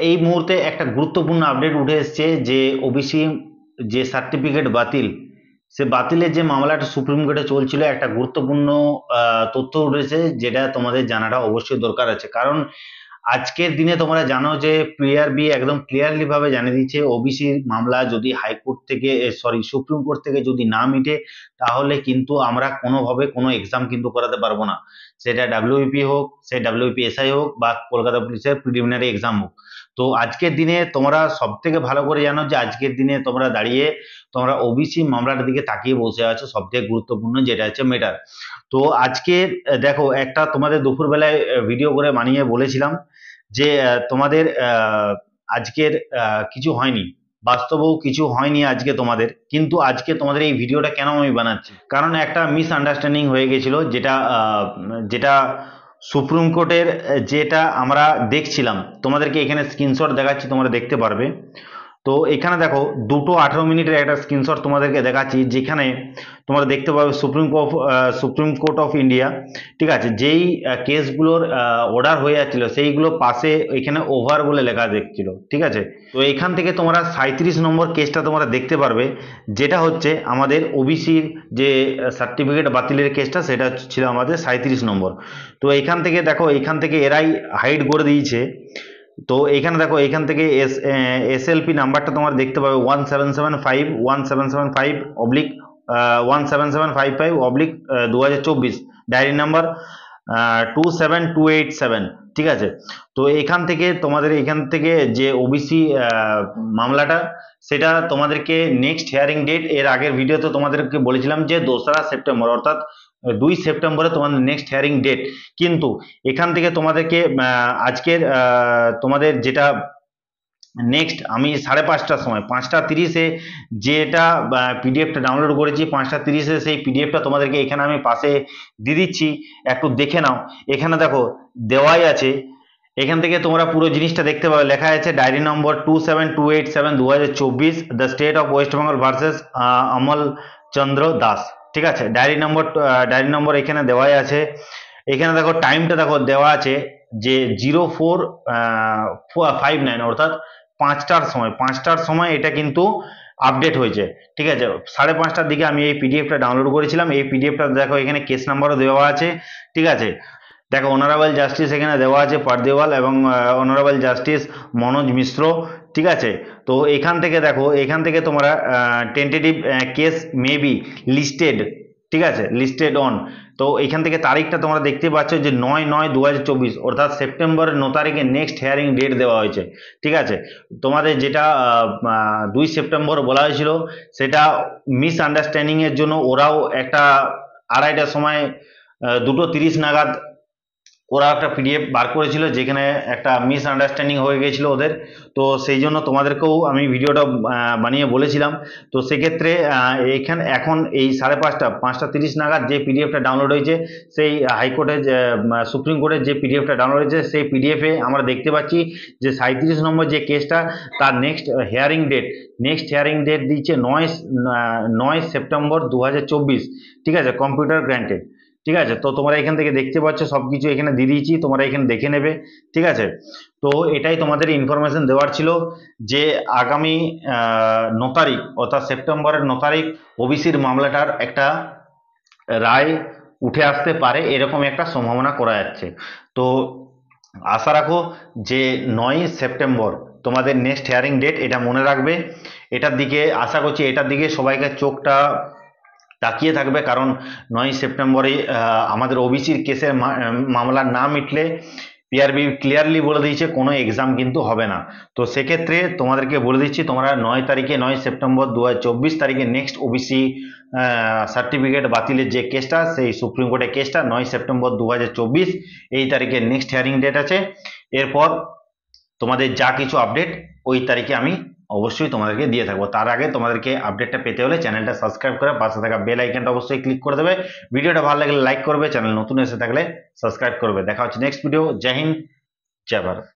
এই মুহূর্তে একটা গুরুত্বপূর্ণ আপডেট উঠে এসছে যে ওবিসি যে সার্টিফিকেট বাতিল, সে বাতিলের যে মামলাটা সুপ্রিম কোর্টে চলছিল, একটা গুরুত্বপূর্ণ তথ্য উঠেছে যেটা তোমাদের জানাটা অবশ্যই দরকার আছে। কারণ আজকের দিনে তোমরা জানো যে পিআরবি একদম ক্লিয়ারলি ভাবে জানিয়ে দিচ্ছে ওবিসির মামলা যদি হাইকোর্ট থেকে সুপ্রিম কোর্ট থেকে যদি না মিটে, তাহলে কিন্তু আমরা কোনোভাবে কোনো এক্সাম কিন্তু করাতে পারবো না। সেটা ডাব্লিউবিপি হোক, সে ডাব্লিউবিপিএসআই হোক, বা কলকাতা পুলিশের প্রিলিমিনারি এক্সাম হোক। তো আজকের দিনে তোমরা সব থেকে ভালো করে জানো যে আজকের দিনে তোমরা দাঁড়িয়ে তোমরা ওবিসি মামলাটার দিকে তাকিয়ে বসে আছো, সব থেকে গুরুত্বপূর্ণ যেটা হচ্ছে মেটার। তো আজকে দেখো, একটা তোমাদের দুপুরবেলায় ভিডিও করে বানিয়ে বলেছিলাম যে তোমাদের আজকের কিছু হয়নি, বাস্তবেও কিছু হয়নি আজকে তোমাদের। কিন্তু আজকে তোমাদের এই ভিডিওটা কেন আমি বানাচ্ছি, কারণ একটা মিসআন্ডারস্ট্যান্ডিং হয়ে গেছিল, যেটা যেটা সুপ্রিম কোর্টের যেটা আমরা দেখছিলাম। তোমাদেরকে এখানে স্ক্রিনশট দেখাচ্ছি, তোমরা দেখতে পারবে। তো এখানে দেখো 2:18 একটা স্ক্রিনশট তোমাদেরকে দেখাচ্ছি, যেখানে তোমরা দেখতে পাবে সুপ্রিম কোর্ট অফ ইন্ডিয়া, ঠিক আছে, যেই কেসগুলোর অর্ডার হয়ে যাচ্ছিল সেইগুলো পাশে এখানে ওভার বলে লেখা দেখছিল, ঠিক আছে। তো এখান থেকে তোমরা 37 নম্বর কেসটা তোমরা দেখতে পারবে, যেটা হচ্ছে আমাদের ওবিসির যে সার্টিফিকেট বাতিলের কেসটা, সেটা ছিল আমাদের 37 নম্বর। তো এখান থেকে দেখো, এখান থেকে এরাই হাইড করে দিয়েছে। তো এখানে দেখো, এখান থেকে এসএলপি নাম্বারটা তোমরা দেখতে পাবে 1775 ডায়েরি নাম্বার 27287, ঠিক আছে। তো এখান থেকে তোমাদের এখান থেকে যে ওবিসি মামলাটা, সেটা তোমাদেরকে নেক্সট হিয়ারিং ডেট, এর আগের ভিডিওতে তোমাদেরকে বলেছিলাম যে 2রা সেপ্টেম্বর, অর্থাৎ 2 সেপ্টেম্বরে তোমাদের নেক্সট হিয়ারিং ডেট। কিন্তু এখান থেকে তোমাদেরকে আজকের তোমাদের যেটা নেক্সট, আমি 5:30টার সময় 5:30-এ যেটা পিডিএফটা ডাউনলোড করেছি, 5:30-এ সেই পিডিএফটা তোমাদেরকে এখানে আমি পাশে দিয়ে দিচ্ছি, একটু দেখে নাও। এখানে দেখো দেওয়াই আছে, এখান থেকে তোমরা পুরো জিনিসটা দেখতে পাবে, লেখা আছে diary number 27287 2024, the state of West Bengal versus Amal Chandra Das, ঠিক আছে। ডায়েরি নম্বর এখানে দেওয়াই আছে। এখানে দেখো টাইমটা দেখো দেওয়া আছে যে 0459, অর্থাৎ 5টার সময় এটা কিন্তু আপডেট হয়েছে, ঠিক আছে। 5:30টার দিকে আমি এই পিডিএফটা ডাউনলোড করেছিলাম। এই পিডিএফটা দেখো এখানে কেস নাম্বারও দেওয়া আছে, ঠিক আছে। দেখো অনারেবল জাস্টিস এখানে দেওয়া আছে পারদেওয়াল, এবং অনারেবল জাস্টিস মনোজ মিশ্র, ঠিক আছে। তো এখান থেকে দেখো, এখান থেকে তোমরা tentative case may be listed, ঠিক আছে, লিস্টেড অন। তো এখান থেকে তারিখটা তোমরা দেখতে পাচ্ছ যে 9/9/2024, অর্থাৎ সেপ্টেম্বরের 9 তারিখে নেক্সট হিয়ারিং ডেট দেওয়া হয়েছে, ঠিক আছে। তোমাদের যেটা 2 সেপ্টেম্বর বলা হয়েছিল, সেটা মিসআন্ডারস্ট্যান্ডিং এর জন্য ওরাও একটা 2:30টার সময় 2:30 নাগাদ ওরা একটা পিডিএফ বার করেছিল, যেখানে একটা মিসআন্ডারস্ট্যান্ডিং হয়ে গেছিল ওদের। তো সেই জন্য তোমাদেরকেও আমি ভিডিওটা বানিয়ে বলেছিলাম। তো সেক্ষেত্রে এখানে এখন এই 5:30 নাগাদ যে পিডিএফটা ডাউনলোড হয়েছে, সেই হাইকোর্টের সুপ্রিম কোর্টের যে পিডিএফটা ডাউনলোড হয়েছে, সেই পিডিএফে আমরা দেখতে পাচ্ছি যে 37 নম্বর যে কেসটা, তার নেক্সট হিয়ারিং ডেট দিচ্ছে 9 সেপ্টেম্বর 2024, ঠিক আছে, কম্পিউটার গ্র্যান্টেড, ঠিক আছে। তো তোমরা এখান থেকে দেখতে পাচ্ছ সবকিছু এখানে দিয়ে দিয়েছি, তোমরা এখানে দেখে নেবে, ঠিক আছে। তো এটাই তোমাদের ইনফরমেশন দেওয়ার ছিল যে আগামী 9 তারিখ, অর্থাৎ সেপ্টেম্বরের 9 তারিখ ওবিসির মামলাটার একটা রায় উঠে আসতে পারে, এরকম একটা সম্ভাবনা করা যাচ্ছে। তো আশা রাখো যে 9 সেপ্টেম্বর তোমাদের নেক্সট হিয়ারিং ডেট, এটা মনে রাখবে। এটার দিকে আশা করছি, এটার দিকে সবাইকে চোখটা তাকিয়ে থাকবে, কারণ 9 সেপ্টেম্বরে আমাদের ওবিসির কেসের মামলা না মিটলে পিআরবি ক্লিয়ারলি বলে দিয়েছে কোনো এক্সাম কিন্তু হবে না। তো সেক্ষেত্রে তোমাদেরকে বলে দিচ্ছি, তোমরা 9 সেপ্টেম্বর 2024 তারিখে নেক্সট ওবিসি সার্টিফিকেট বাতিলের যে কেসটা, সেই সুপ্রিম কোর্টের কেসটা 9 সেপ্টেম্বর 2024 এই তারিখে নেক্সট হিয়ারিং ডেট আছে। এরপর তোমাদের যা কিছু আপডেট ওই তারিখে আমি অবশ্যই তোমাদেরকে দিয়ে থাকবো। তার আগে তোমাদেরকে আপডেটটা পেতে হলে চ্যানেলটা সাবস্ক্রাইব করে পাশে থাকা বেল আইকনটা অবশ্যই ক্লিক করে দেবে। ভিডিওটা ভালো লাগলে লাইক করবে, চ্যানেল নতুন এসে থাকলে সাবস্ক্রাইব করবে। দেখা হচ্ছে নেক্সট ভিডিও। জয় হিন্দ, জয় ভারত।